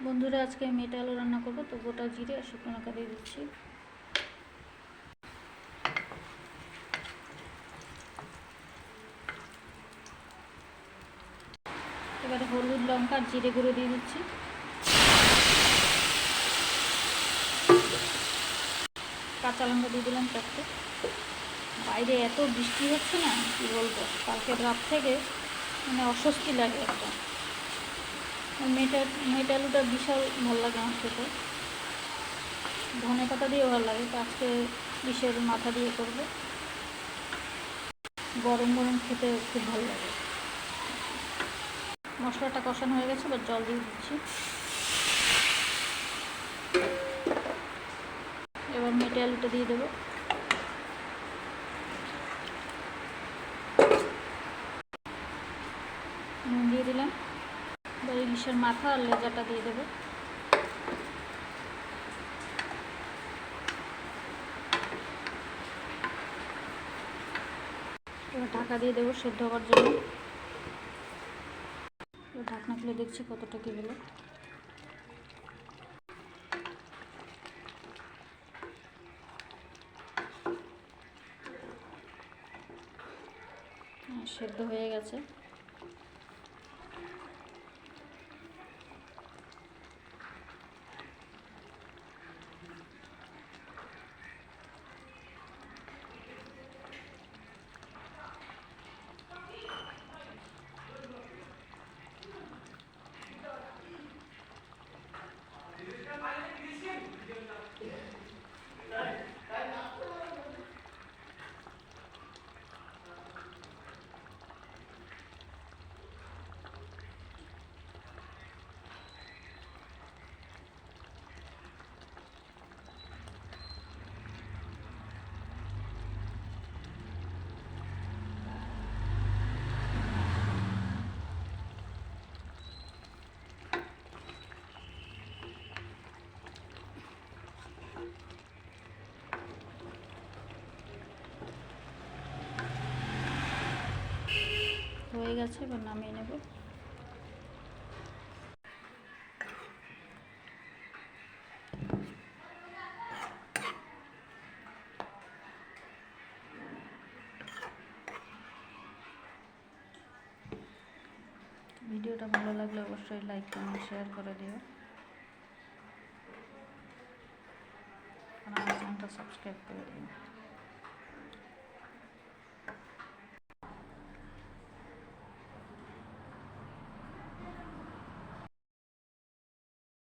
বন্ধুরা, আজকে আমি এটা আলু রান্না করবো। তো গোটা জিরে আর শুকনো লঙ্কা দিয়ে দিচ্ছি। এবারে হলুদ, লঙ্কা আর জিরে গুঁড়ো দিয়ে দিচ্ছি। কাঁচা লঙ্কা দিয়ে দিলাম 4টে। বাইরে এত বৃষ্টি হচ্ছে না, কি বলবো, কালকের রাত থেকে মানে অস্বস্তি লাগে একটা। মেটে আলুটা বিশাল ভালো লাগে আমার খেতে, ধনে পাতা দিয়েও ভালো লাগে। তো আজকে ইসের মাথা দিয়ে করবো, গরম গরম খেতে খুব ভালো লাগে। মশলাটা কষানো হয়ে গেছে, এবার জল দিয়ে দিচ্ছি। এবার মেটে আলুটা দিয়ে দেবো। নুন দিয়ে দিলাম। এবার ইলিশের মাথা আর লেজাটা দিয়ে দেবো। এবার ঢাকা দিয়ে দেবো সেদ্ধ হওয়ার জন্য। এবার ঢাকনা খুলে দেখছি কতটা কী হলো। সেদ্ধ হয়ে গেছে। হয়ে গেছে, এবার নামিয়ে নেব। ভিডিওটা ভালো লাগলে অবশ্যই লাইক, কমেন্ট, শেয়ার করে দিও। আর আমার চ্যানেলটা সাবস্ক্রাইব করে দিও।